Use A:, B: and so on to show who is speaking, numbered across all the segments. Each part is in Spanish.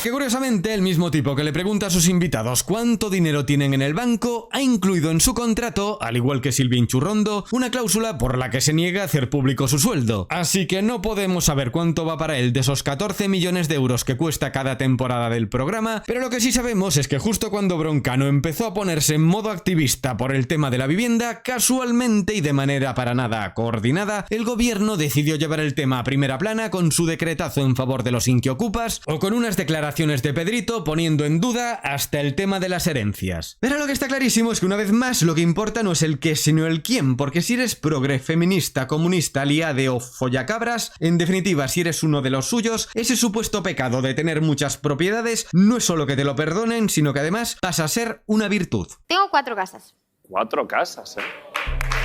A: que curiosamente el mismo tipo que le pregunta a sus invitados cuánto dinero tienen en el banco ha incluido en su contrato, al igual que Silvia Inchurrondo, una cláusula por la que se niega a hacer público su sueldo. Así que no podemos saber cuánto va para él de esos 14 millones de euros que cuesta cada temporada del programa, pero lo que sí sabemos es que justo cuando Broncano empezó a ponerse en modo activista por el tema de la vivienda, casualmente y de manera para nada coordinada, el gobierno decidió llevar el tema a primera plana con su decretazo en favor de los inquiocupas o con unas declaraciones de Pedrito poniendo en duda hasta el tema de las herencias. Pero lo que está clarísimo es que una vez más lo que importa no es el qué sino el quién, porque si eres progre, feminista, comunista, aliade o follacabras, en definitiva si eres uno de los suyos, ese supuesto pecado de tener muchas propiedades no es solo que te lo perdonen, sino que además pasa a ser una virtud.
B: Tengo 4 casas.
C: 4 casas, ¿eh?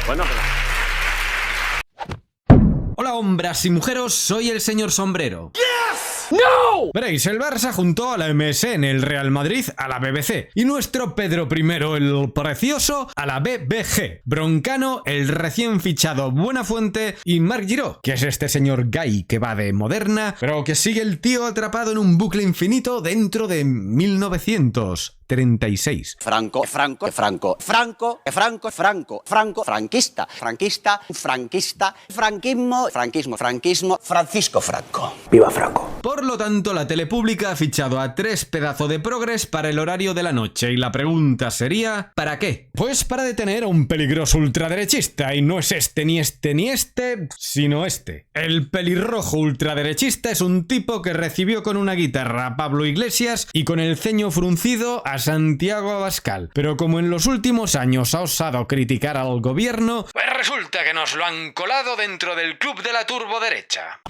C: Bueno, pero...
A: Hola hombres y mujeros, soy el señor Sombrero.
C: ¡Yes! ¡No!
A: Veréis, el Barça juntó a la MSN, el Real Madrid a la BBC y nuestro Pedro I, el precioso, a la BBG. Broncano, el recién fichado Buenafuente y Marc Giró, que es este señor gay que va de moderna, pero que sigue el tío atrapado en un bucle infinito dentro de 1936.
D: Franco, franquista, franquismo, Francisco Franco. ¡Viva Franco!
A: Por lo tanto, la tele pública ha fichado a 3 pedazos de progres para el horario de la noche y la pregunta sería ¿para qué? Pues para detener a un peligroso ultraderechista, y no es este, sino este. El pelirrojo ultraderechista es un tipo que recibió con una guitarra a Pablo Iglesias y con el ceño fruncido a Santiago Abascal, pero como en los últimos años ha osado criticar al gobierno, pues resulta que nos lo han colado dentro del club de la turboderecha.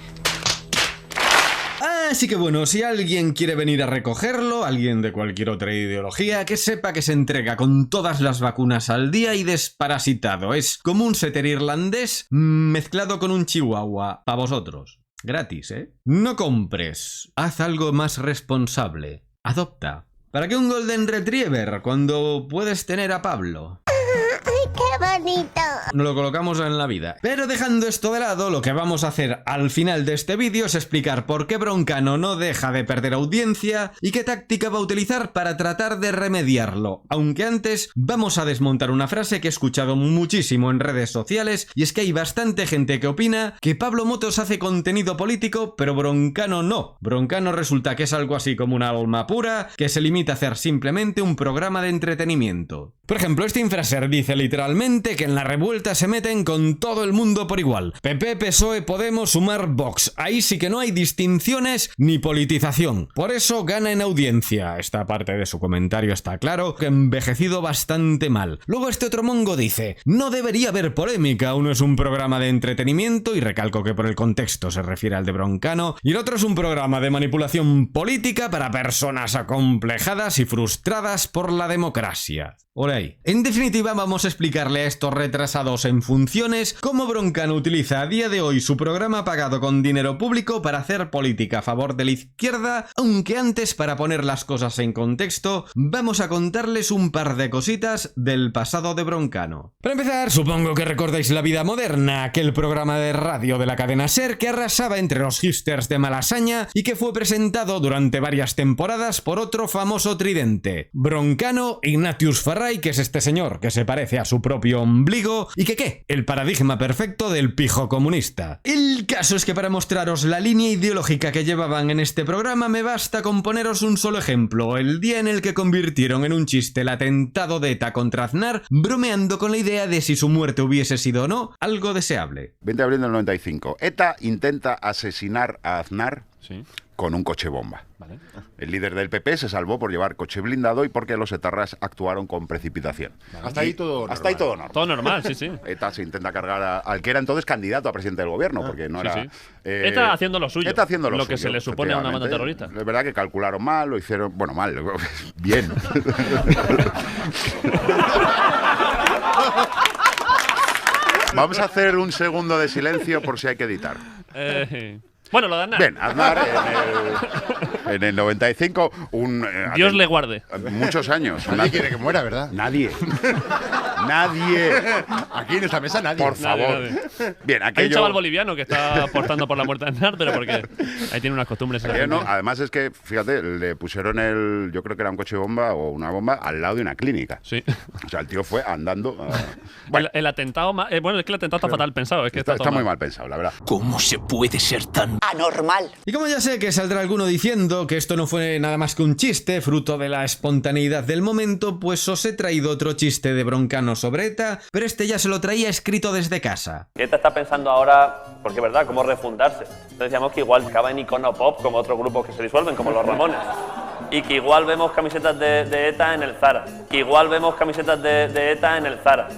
A: Así que bueno, si alguien quiere venir a recogerlo, alguien de cualquier otra ideología, que sepa que se entrega con todas las vacunas al día y desparasitado. Es como un setter irlandés mezclado con un chihuahua. Pa' vosotros. Gratis, ¿eh? No compres. Haz algo más responsable. Adopta. ¿Para qué un Golden Retriever cuando puedes tener a Pablo?
B: ¡Qué bonito!
A: Nos lo colocamos en la vida. Pero dejando esto de lado, lo que vamos a hacer al final de este vídeo es explicar por qué Broncano no deja de perder audiencia y qué táctica va a utilizar para tratar de remediarlo. Aunque antes vamos a desmontar una frase que he escuchado muchísimo en redes sociales, y es que hay bastante gente que opina que Pablo Motos hace contenido político, pero Broncano no. Broncano resulta que es algo así como una alma pura que se limita a hacer simplemente un programa de entretenimiento. Por ejemplo, este infraser dice literalmente que en la revuelta se meten con todo el mundo por igual. PP, PSOE, Podemos, Sumar, Vox. Ahí sí que no hay distinciones ni politización. Por eso gana en audiencia. Esta parte de su comentario está claro que envejecido bastante mal. Luego este otro mongo dice: no debería haber polémica, uno es un programa de entretenimiento, y recalco que por el contexto se refiere al de Broncano, y el otro es un programa de manipulación política para personas acomplejadas y frustradas por la democracia. Por ahí. En definitiva, vamos a explicarle a estos retrasados en funciones cómo Broncano utiliza a día de hoy su programa pagado con dinero público para hacer política a favor de la izquierda, aunque antes, para poner las cosas en contexto, vamos a contarles un par de cositas del pasado de Broncano. Para empezar, supongo que recordáis La Vida Moderna, aquel programa de radio de la cadena SER que arrasaba entre los hipsters de Malasaña y que fue presentado durante varias temporadas por otro famoso tridente, Broncano, Ignatius Farray, que es este señor que se parece a su propio ombligo y que ¿qué? El paradigma perfecto del pijo comunista. El caso es que para mostraros la línea ideológica que llevaban en este programa me basta con poneros un solo ejemplo: el día en el que convirtieron en un chiste el atentado de ETA contra Aznar, bromeando con la idea de si su muerte hubiese sido o no algo deseable.
E: 20 de abril del 95. ETA intenta asesinar a Aznar con un coche bomba.
C: Vale.
E: El líder del PP se salvó por llevar coche blindado y porque los etarras actuaron con precipitación.
C: Vale.
E: Hasta ahí todo normal.
C: Todo normal, sí, sí.
E: ETA se intenta cargar al que era entonces candidato a presidente del gobierno, porque no era...
C: Sí. ETA haciendo lo suyo.
E: ETA haciendo lo
C: que
E: suyo,
C: se le supone a una banda terrorista.
E: Es verdad que calcularon mal, lo hicieron... Bueno, mal, bien. Vamos a hacer un segundo de silencio por si hay que editar.
C: Bueno, lo de Aznar.
E: Bien, Aznar En el 95,
C: Dios le guarde.
E: Muchos años.
F: Nadie quiere que muera, ¿verdad?
E: Nadie. Nadie.
F: Aquí en esta mesa nadie.
E: Por favor.
C: Nadie.
E: Bien,
C: Hay un
E: aquello...
C: chaval boliviano que está apostando por la muerte de Aznar, pero porque ahí tiene unas costumbres.
E: aquello no. Además es que, fíjate, le pusieron yo creo que era un coche bomba o una bomba al lado de una clínica.
C: Sí.
E: O sea, el tío fue andando...
C: Bueno. El atentado... bueno, es que el atentado está fatal pensado. Es que
E: está muy mal pensado, la verdad.
G: ¿Cómo se puede ser tan
D: Anormal.
A: Y como ya sé que saldrá alguno diciendo que esto no fue nada más que un chiste, fruto de la espontaneidad del momento, pues os he traído otro chiste de Broncano sobre ETA, pero este ya se lo traía escrito desde casa.
H: ETA está pensando ahora, porque verdad, cómo refundarse. Entonces decíamos que igual acaba en icono pop, como otros grupos que se disuelven, como los Ramones. Y que igual vemos camisetas de ETA en el Zara. Que igual vemos camisetas de ETA en el Zara.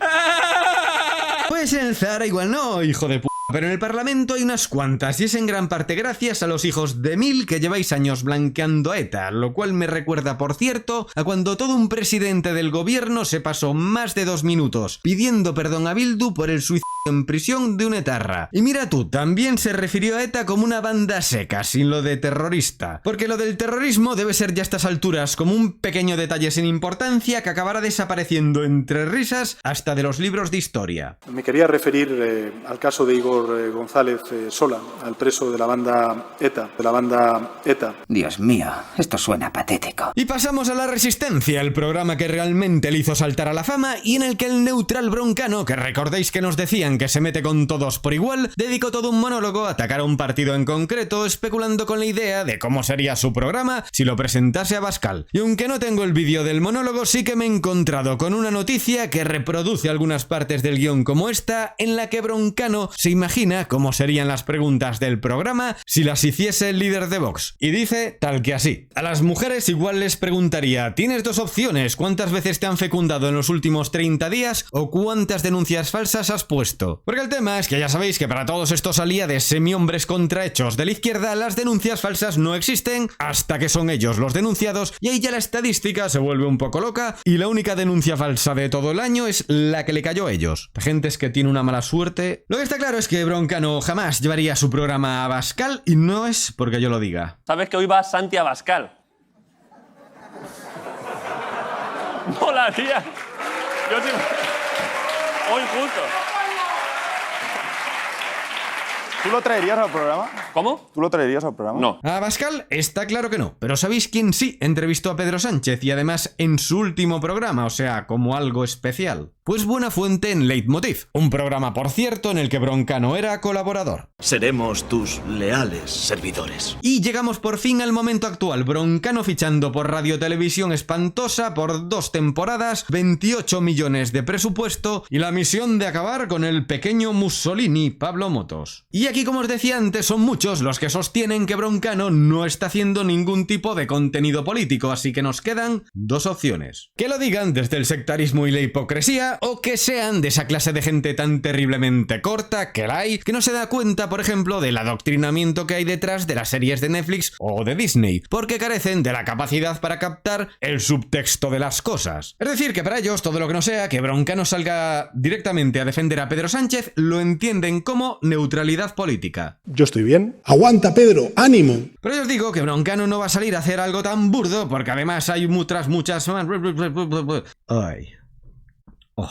A: Pues en el Zara igual no, hijo de p***. Pero en el Parlamento hay unas cuantas, y es en gran parte gracias a los hijos de mil que lleváis años blanqueando a ETA, lo cual me recuerda, por cierto, a cuando todo un presidente del gobierno se pasó más de 2 minutos pidiendo perdón a Bildu por el suicidio en prisión de un etarra. Y mira tú, también se refirió a ETA como una banda seca, sin lo de terrorista, porque lo del terrorismo debe ser ya a estas alturas como un pequeño detalle sin importancia que acabará desapareciendo entre risas hasta de los libros de historia.
I: Me quería referir al caso de Igor González Sola, al preso de la banda ETA.
G: Dios mío, esto suena patético.
A: Y pasamos a La Resistencia, el programa que realmente le hizo saltar a la fama y en el que el neutral Broncano, que recordéis que nos decían que se mete con todos por igual, dedicó todo un monólogo a atacar a un partido en concreto, especulando con la idea de cómo sería su programa si lo presentase a Abascal. Y aunque no tengo el vídeo del monólogo, sí que me he encontrado con una noticia que reproduce algunas partes del guión como esta, en la que Broncano se imagina cómo serían las preguntas del programa si las hiciese el líder de Vox. Y dice tal que así. A las mujeres igual les preguntaría: tienes 2 opciones, ¿cuántas veces te han fecundado en los últimos 30 días o cuántas denuncias falsas has puesto? Porque el tema es que ya sabéis que para todos estos aliados semi-hombres contrahechos de la izquierda, las denuncias falsas no existen hasta que son ellos los denunciados, y ahí ya la estadística se vuelve un poco loca y la única denuncia falsa de todo el año es la que le cayó a ellos. La gente es que tiene una mala suerte. Lo que está claro es que Broncano jamás llevaría su programa a Abascal y no es porque yo lo diga.
H: ¿Sabes que hoy va Santi Abascal? Molaría. Yo sí. Hoy justo.
J: ¿Tú lo traerías al programa?
H: ¿Cómo?
J: ¿Tú lo traerías al programa?
H: No.
A: A Abascal está claro que no, pero ¿sabéis quién sí entrevistó a Pedro Sánchez y además en su último programa, o sea, como algo especial? Pues Buenafuente en Leitmotiv, un programa, por cierto, en el que Broncano era colaborador.
G: Seremos tus leales servidores.
A: Y llegamos por fin al momento actual, Broncano fichando por Radio Televisión Espantosa por 2 temporadas, 28 millones de presupuesto y la misión de acabar con el pequeño Mussolini, Pablo Motos. Y aquí, como os decía antes, son muchos los que sostienen que Broncano no está haciendo ningún tipo de contenido político, así que nos quedan 2 opciones. Que lo digan desde el sectarismo y la hipocresía, o que sean de esa clase de gente tan terriblemente corta que la hay, que no se da cuenta, por ejemplo, del adoctrinamiento que hay detrás de las series de Netflix o de Disney, porque carecen de la capacidad para captar el subtexto de las cosas. Es decir, que para ellos todo lo que no sea que Broncano salga directamente a defender a Pedro Sánchez lo entienden como neutralidad política.
I: Yo estoy bien. Aguanta, Pedro, ánimo.
A: Pero yo os digo que Broncano no va a salir a hacer algo tan burdo, porque además hay muchas más... Ay... Oh.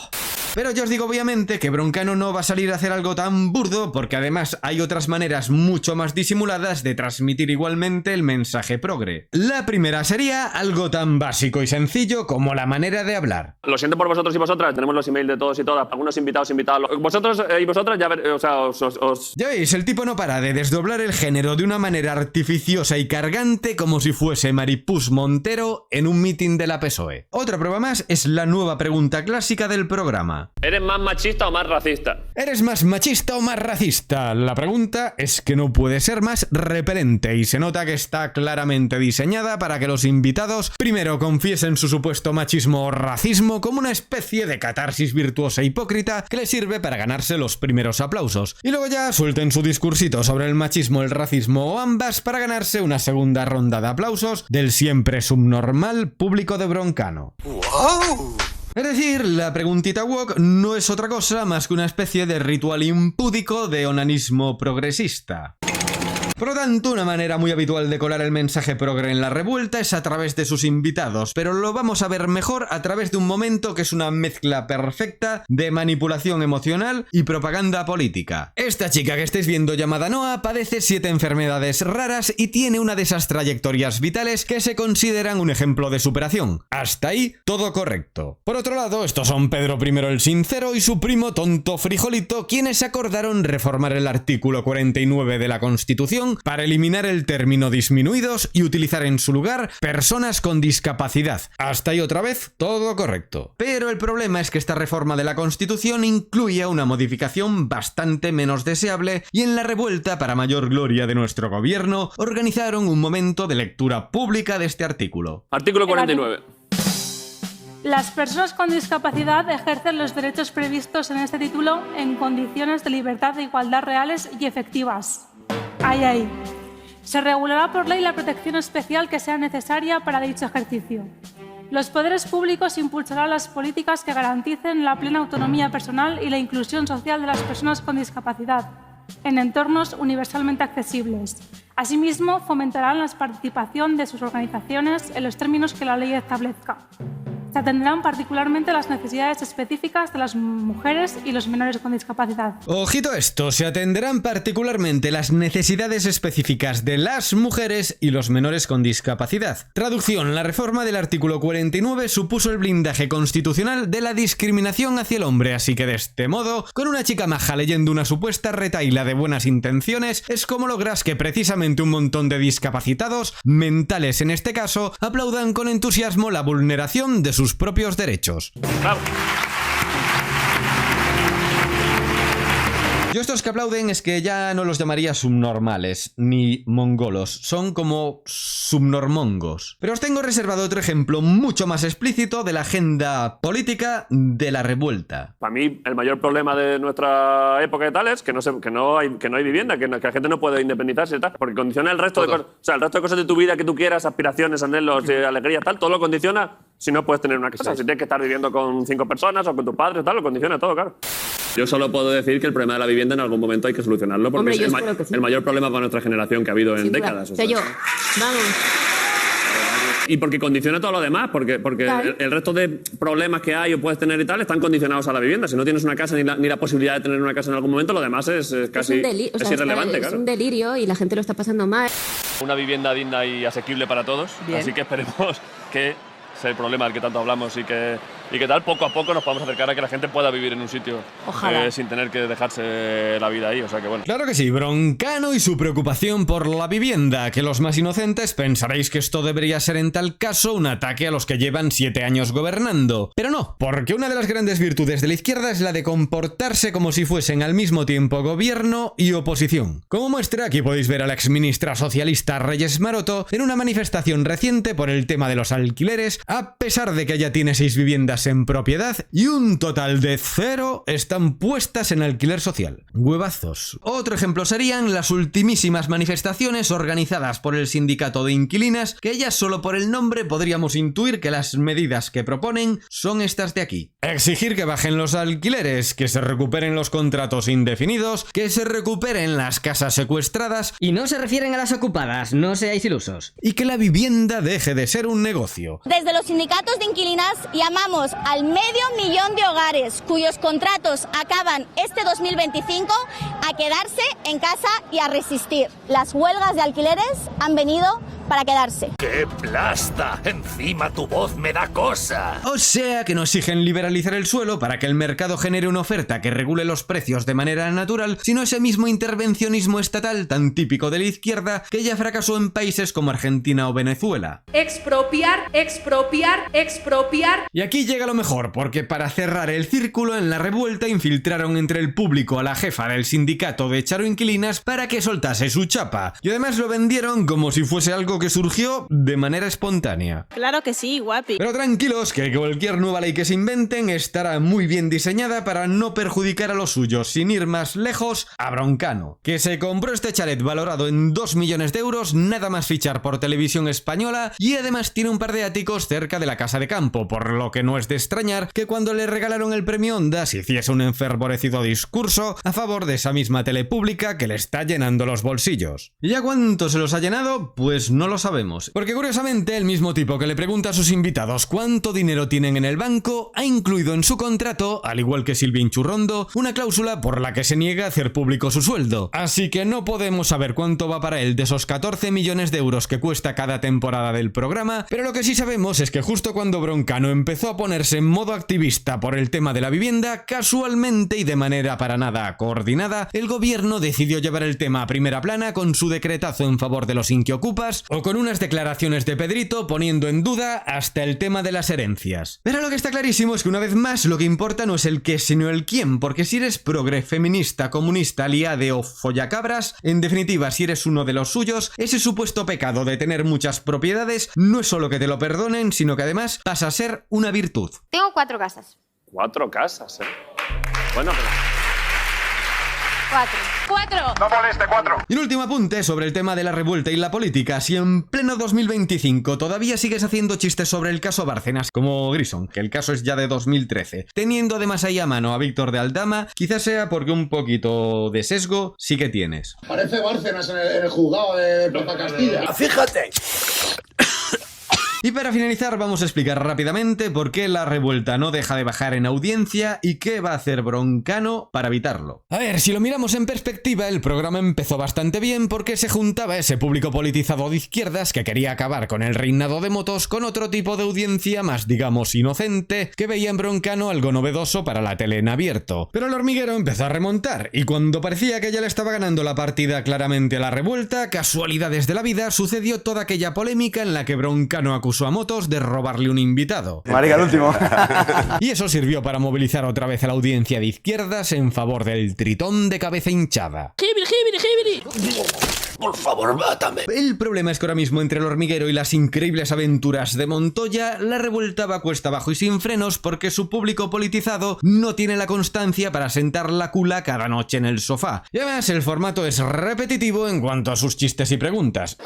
A: Pero yo os digo obviamente que Broncano no va a salir a hacer algo tan burdo porque además hay otras maneras mucho más disimuladas de transmitir igualmente el mensaje progre. La primera sería algo tan básico y sencillo como la manera de hablar.
H: Lo siento por vosotros y vosotras, tenemos los emails de todos y todas, algunos invitados. Vosotros y vosotras ya ver, o sea, os...
A: Ya veis, el tipo no para de desdoblar el género de una manera artificiosa y cargante como si fuese Maripuz Montero en un mitin de la PSOE. Otra prueba más es la nueva pregunta clásica del programa.
H: ¿Eres más machista o más racista?
A: ¿Eres más machista o más racista? La pregunta es que no puede ser más repelente y se nota que está claramente diseñada para que los invitados primero confiesen su supuesto machismo o racismo como una especie de catarsis virtuosa e hipócrita que les sirve para ganarse los primeros aplausos y luego ya suelten su discursito sobre el machismo, el racismo o ambas para ganarse una segunda ronda de aplausos del siempre subnormal público de Broncano. ¡Wow! Es decir, la preguntita woke no es otra cosa más que una especie de ritual impúdico de onanismo progresista. Por lo tanto, una manera muy habitual de colar el mensaje progre en la revuelta es a través de sus invitados, pero lo vamos a ver mejor a través de un momento que es una mezcla perfecta de manipulación emocional y propaganda política. Esta chica que estáis viendo llamada Noa padece 7 enfermedades raras y tiene una de esas trayectorias vitales que se consideran un ejemplo de superación. Hasta ahí, todo correcto. Por otro lado, estos son Pedro I el Sincero y su primo tonto Frijolito, quienes acordaron reformar el artículo 49 de la Constitución para eliminar el término disminuidos y utilizar en su lugar personas con discapacidad. Hasta ahí otra vez, todo correcto. Pero el problema es que esta reforma de la Constitución incluía una modificación bastante menos deseable y en la revuelta, para mayor gloria de nuestro gobierno, organizaron un momento de lectura pública de este artículo.
H: Artículo 49.
K: Las personas con discapacidad ejercen los derechos previstos en este título en condiciones de libertad e igualdad reales y efectivas. Ahí. Se regulará por ley la protección especial que sea necesaria para dicho ejercicio. Los poderes públicos impulsarán las políticas que garanticen la plena autonomía personal y la inclusión social de las personas con discapacidad en entornos universalmente accesibles. Asimismo, fomentarán la participación de sus organizaciones en los términos que la ley establezca. Se atenderán particularmente a las necesidades específicas de las mujeres y los menores con discapacidad.
A: Ojito a esto, se atenderán particularmente las necesidades específicas de las mujeres y los menores con discapacidad. Traducción: la reforma del artículo 49 supuso el blindaje constitucional de la discriminación hacia el hombre, así que de este modo, con una chica maja leyendo una supuesta retahíla de buenas intenciones, es como logras que precisamente un montón de discapacitados, mentales en este caso, aplaudan con entusiasmo la vulneración de sus propios derechos.
H: Bravo.
A: Yo estos que aplauden es que ya no los llamaría subnormales, ni mongolos, son como subnormongos. Pero os tengo reservado otro ejemplo mucho más explícito de la agenda política de la revuelta.
H: Para mí, el mayor problema de nuestra época y tal es que no hay vivienda, que la gente no puede independizarse y tal, porque condiciona el resto de cosas. O sea, el resto de cosas de tu vida que tú quieras, aspiraciones, anhelos, alegrías, tal, todo lo condiciona si no puedes tener una casa. Si tienes que estar viviendo con 5 personas o con tus padres, tal, lo condiciona todo, claro. Yo solo puedo decir que el problema de la vivienda en algún momento hay que solucionarlo, porque hombre, es el mayor problema para nuestra generación que ha habido en décadas. O sea,
B: vamos.
H: Y porque condiciona todo lo demás, porque claro, el resto de problemas que hay o puedes tener y tal están condicionados a la vivienda. Si no tienes una casa ni la posibilidad de tener una casa en algún momento, lo demás es casi irrelevante.
B: Es un delirio y la gente lo está pasando mal.
H: Una vivienda digna y asequible para todos. Bien. Así que esperemos que sea el problema del que tanto hablamos y que tal, poco a poco nos podamos acercar a que la gente pueda vivir en un sitio sin tener que dejarse la vida ahí, o sea que bueno.
A: Claro que sí, Broncano y su preocupación por la vivienda, que los más inocentes pensaréis que esto debería ser en tal caso un ataque a los que llevan 7 años gobernando. Pero no, porque una de las grandes virtudes de la izquierda es la de comportarse como si fuesen al mismo tiempo gobierno y oposición. Como muestra, aquí podéis ver a la exministra socialista Reyes Maroto en una manifestación reciente por el tema de los alquileres, a pesar de que ella tiene 6 viviendas en propiedad y un total de 0 están puestas en alquiler social. Huevazos. Otro ejemplo serían las ultimísimas manifestaciones organizadas por el sindicato de inquilinas, que ya solo por el nombre podríamos intuir que las medidas que proponen son estas de aquí. Exigir que bajen los alquileres, que se recuperen los contratos indefinidos, que se recuperen las casas secuestradas.
L: Y no se refieren a las ocupadas, no seáis ilusos.
A: Y que la vivienda deje de ser un negocio.
B: Desde los sindicatos de inquilinas llamamos al 500.000 de hogares cuyos contratos acaban este 2025 a quedarse en casa y a resistir. Las huelgas de alquileres han venido para quedarse.
G: ¡Qué plasta! Encima tu voz me da cosa.
A: O sea que no exigen liberalizar el suelo para que el mercado genere una oferta que regule los precios de manera natural, sino ese mismo intervencionismo estatal tan típico de la izquierda que ya fracasó en países como Argentina o Venezuela.
K: Expropiar, expropiar, expropiar.
A: Y aquí llega lo mejor, porque para cerrar el círculo en la revuelta infiltraron entre el público a la jefa del sindicato de Charo Inquilinas para que soltase su chapa. Y además lo vendieron como si fuese algo que surgió de manera espontánea.
M: Claro que sí, guapi.
A: Pero tranquilos, que cualquier nueva ley que se inventen estará muy bien diseñada para no perjudicar a los suyos. Sin ir más lejos, a Broncano, que se compró este chalet valorado en 2 millones de euros, nada más fichar por Televisión Española, y además tiene un par de áticos cerca de la casa de campo, por lo que no es de extrañar que cuando le regalaron el premio Ondas hiciese un enfervorecido discurso a favor de esa misma tele pública que le está llenando los bolsillos. ¿Y a cuánto se los ha llenado? Pues no lo sabemos, porque curiosamente el mismo tipo que le pregunta a sus invitados cuánto dinero tienen en el banco ha incluido en su contrato, al igual que Silvia Inchurrondo, una cláusula por la que se niega a hacer público su sueldo. Así que no podemos saber cuánto va para él de esos 14 millones de euros que cuesta cada temporada del programa, pero lo que sí sabemos es que justo cuando Broncano empezó a ponerse en modo activista por el tema de la vivienda, casualmente y de manera para nada coordinada, el gobierno decidió llevar el tema a primera plana con su decretazo en favor de los inquiocupas o con unas declaraciones de Pedrito poniendo en duda hasta el tema de las herencias. Pero lo que está clarísimo es que una vez más lo que importa no es el qué sino el quién, porque si eres progre, feminista, comunista, aliade o follacabras, en definitiva si eres uno de los suyos, ese supuesto pecado de tener muchas propiedades no es solo que te lo perdonen, sino que además pasa a ser una virtud.
N: Tengo 4 casas.
H: 4 casas, ¿eh? Bueno, pero...
N: 4.
G: No moleste, 4.
A: Y un último apunte sobre el tema de la revuelta y la política. Si en pleno 2025 todavía sigues haciendo chistes sobre el caso Bárcenas, como Grison, que el caso es ya de 2013, teniendo además ahí a mano a Víctor de Aldama, quizás sea porque un poquito de sesgo sí que tienes.
O: Parece Bárcenas en el juzgado de Plaza Castilla.
G: Fíjate.
A: Y para finalizar vamos a explicar rápidamente por qué la revuelta no deja de bajar en audiencia y qué va a hacer Broncano para evitarlo. A ver, si lo miramos en perspectiva, el programa empezó bastante bien porque se juntaba ese público politizado de izquierdas que quería acabar con el reinado de motos con otro tipo de audiencia más, digamos, inocente, que veía en Broncano algo novedoso para la tele en abierto. Pero el hormiguero empezó a remontar y cuando parecía que ya le estaba ganando la partida claramente a la revuelta, casualidades de la vida, sucedió toda aquella polémica en la que Broncano acusó a Motos de robarle un invitado.
J: Marica, el último.
A: Y eso sirvió para movilizar otra vez a la audiencia de izquierdas en favor del tritón de cabeza hinchada.
G: Por favor, mátame.
A: El problema es que ahora mismo entre el hormiguero y las increíbles aventuras de Montoya, la revuelta va cuesta abajo y sin frenos porque su público politizado no tiene la constancia para sentar la cula cada noche en el sofá. Y además el formato es repetitivo en cuanto a sus chistes y preguntas.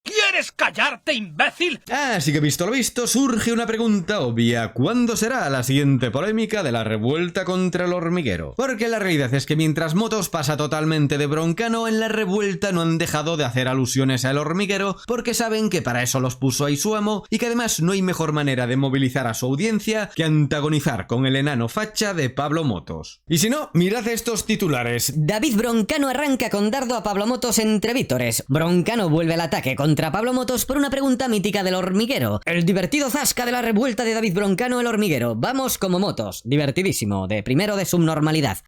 G: ¿Quieres callarte, imbécil?
A: Así que visto lo visto, surge una pregunta obvia. ¿Cuándo será la siguiente polémica de la revuelta contra el hormiguero? Porque la realidad es que mientras Motos pasa totalmente de Broncano, en la revuelta no han dejado de hacer alusiones al hormiguero porque saben que para eso los puso ahí su amo y que además no hay mejor manera de movilizar a su audiencia que antagonizar con el enano facha de Pablo Motos. Y si no, mirad estos titulares.
L: David Broncano arranca con dardo a Pablo Motos entre vítores. Broncano vuelve al ataque contra Pablo Motos por una pregunta mítica del hormiguero. El divertido zasca de la revuelta de David Broncano el hormiguero. Vamos como Motos. Divertidísimo. De primero de subnormalidad.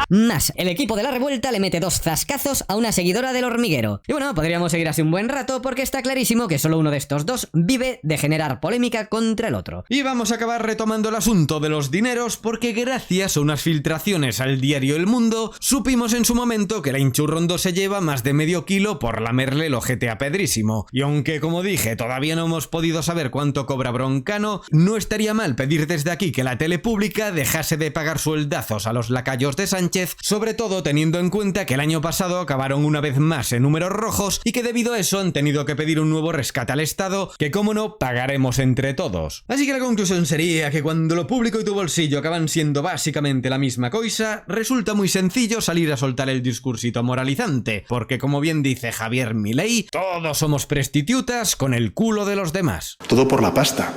L: Más, el equipo de la revuelta le mete 2 zascazos a una seguidora del hormiguero. Y bueno, podríamos seguir así un buen rato porque está clarísimo que solo uno de estos dos vive de generar polémica contra el otro.
A: Y vamos a acabar retomando el asunto de los dineros porque gracias a unas filtraciones al diario El Mundo supimos en su momento que la Inchurrondo se lleva más de medio kilo por lamerle el ojete a Pedrísimo. Y aunque como dije todavía no hemos podido saber cuánto cobra Broncano, no estaría mal pedir desde aquí que la tele pública dejase de pagar sueldazos a los lacayos de Sánchez, sobre todo teniendo en cuenta que el año pasado acabaron una vez más en números rojos y que debido a eso han tenido que pedir un nuevo rescate al Estado que, como no, pagaremos entre todos. Así que la conclusión sería que cuando lo público y tu bolsillo acaban siendo básicamente la misma cosa, resulta muy sencillo salir a soltar el discursito moralizante, porque como bien dice Javier Milei, todos somos prostitutas con el culo de los demás.
P: Todo por la pasta.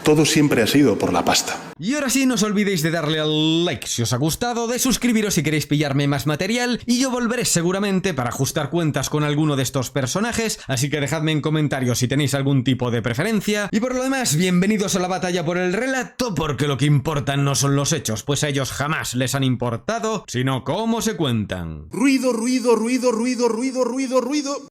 P: Todo siempre ha sido por la pasta.
A: Y ahora sí, no os olvidéis de darle al like si os ha gustado, de suscribiros si queréis pillarme más material, y yo volveré seguramente para ajustar cuentas con alguno de estos personajes, así que dejadme en comentarios si tenéis algún tipo de preferencia, y por lo demás, bienvenidos a la batalla por el relato, porque lo que importan no son los hechos, pues a ellos jamás les han importado, sino cómo se cuentan.
P: Ruido, ruido, ruido, ruido, ruido, ruido, ruido.